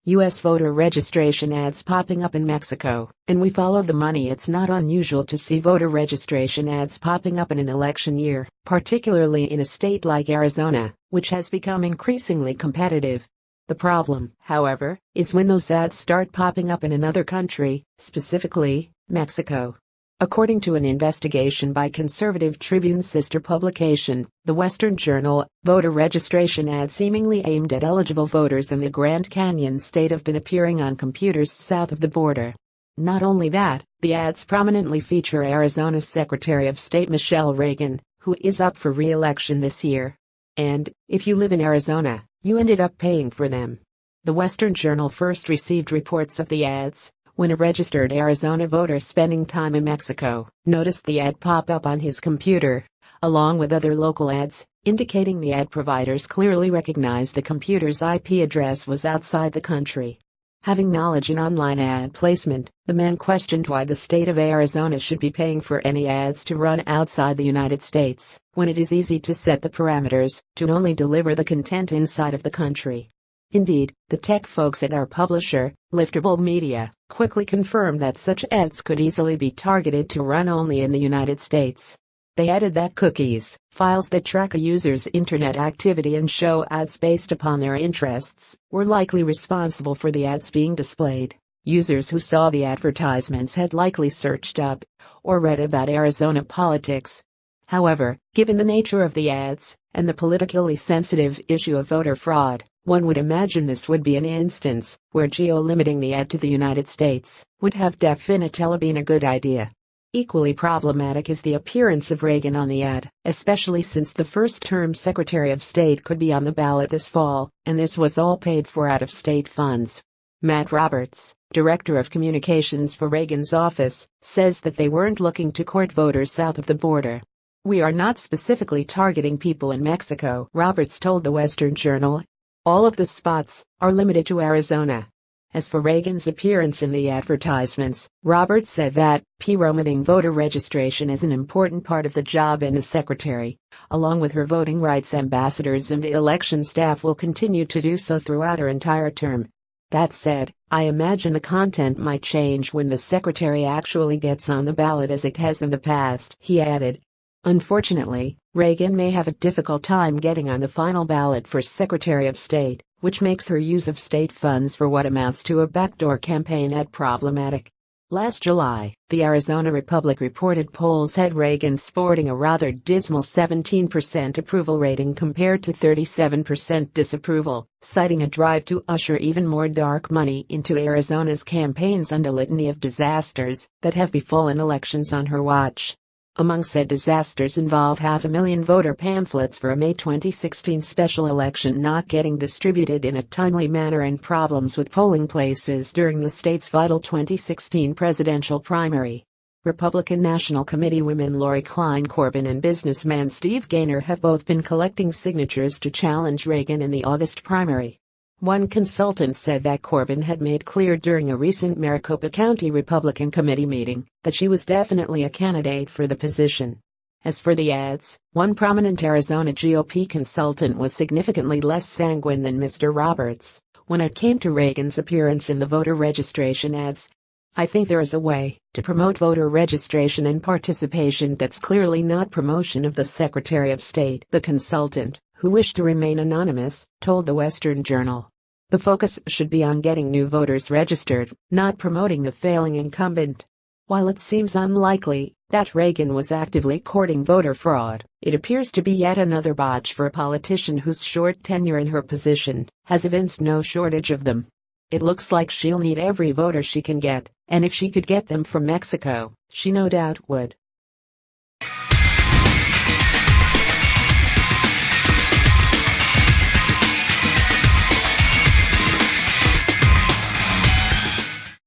U.S. voter registration ads popping up in Mexico, and we follow the money. It's not unusual to see voter registration ads popping up in an election year, particularly in a state like Arizona, which has become increasingly competitive. The problem, however, is when those ads start popping up in another country, specifically, Mexico. According to an investigation by conservative Tribune's sister publication, The Western Journal, voter registration ads seemingly aimed at eligible voters in the Grand Canyon state have been appearing on computers south of the border. Not only that, the ads prominently feature Arizona's Secretary of State Michelle Reagan, who is up for re-election this year. And, if you live in Arizona, you ended up paying for them. The Western Journal first received reports of the ads when a registered Arizona voter spending time in Mexico noticed the ad pop up on his computer, along with other local ads, indicating the ad providers clearly recognized the computer's IP address was outside the country. Having knowledge in online ad placement, the man questioned why the state of Arizona should be paying for any ads to run outside the United States, when it is easy to set the parameters to only deliver the content inside of the country. Indeed, the tech folks at our publisher, Liftable Media, quickly confirmed that such ads could easily be targeted to run only in the United States. They added that cookies, files that track a user's internet activity and show ads based upon their interests, were likely responsible for the ads being displayed. Users who saw the advertisements had likely searched up or read about Arizona politics. However, given the nature of the ads and the politically sensitive issue of voter fraud, one would imagine this would be an instance where geo-limiting the ad to the United States would have definitely been a good idea. Equally problematic is the appearance of Reagan on the ad, especially since the first-term Secretary of State could be on the ballot this fall, and this was all paid for out of state funds. Matt Roberts, Director of Communications for Reagan's office, says that they weren't looking to court voters south of the border. "We are not specifically targeting people in Mexico," Roberts told the Western Journal. "All of the spots are limited to Arizona." As for Reagan's appearance in the advertisements, Roberts said that promoting voter registration is an important part of the job, and the secretary, along with her voting rights ambassadors and election staff, will continue to do so throughout her entire term. That said, I imagine the content might change when the secretary actually gets on the ballot, as it has in the past, he added. Unfortunately, Reagan may have a difficult time getting on the final ballot for Secretary of State, which makes her use of state funds for what amounts to a backdoor campaign ad problematic. Last July, the Arizona Republic reported polls had Reagan sporting a rather dismal 17% approval rating compared to 37% disapproval, citing a drive to usher even more dark money into Arizona's campaigns and a litany of disasters that have befallen elections on her watch. Among said disasters involve 500,000 voter pamphlets for a May 2016 special election not getting distributed in a timely manner and problems with polling places during the state's vital 2016 presidential primary. Republican National Committee women Lori Klein Corbin and businessman Steve Gaynor have both been collecting signatures to challenge Reagan in the August primary. One consultant said that Corbin had made clear during a recent Maricopa County Republican Committee meeting that she was definitely a candidate for the position. As for the ads, one prominent Arizona GOP consultant was significantly less sanguine than Mr. Roberts when it came to Reagan's appearance in the voter registration ads. "I think there is a way to promote voter registration and participation that's clearly not promotion of the Secretary of State," the consultant, who wished to remain anonymous, told the Western Journal. "The focus should be on getting new voters registered, not promoting the failing incumbent." While it seems unlikely that Reagan was actively courting voter fraud, it appears to be yet another botch for a politician whose short tenure in her position has evinced no shortage of them. It looks like she'll need every voter she can get, and if she could get them from Mexico, she no doubt would.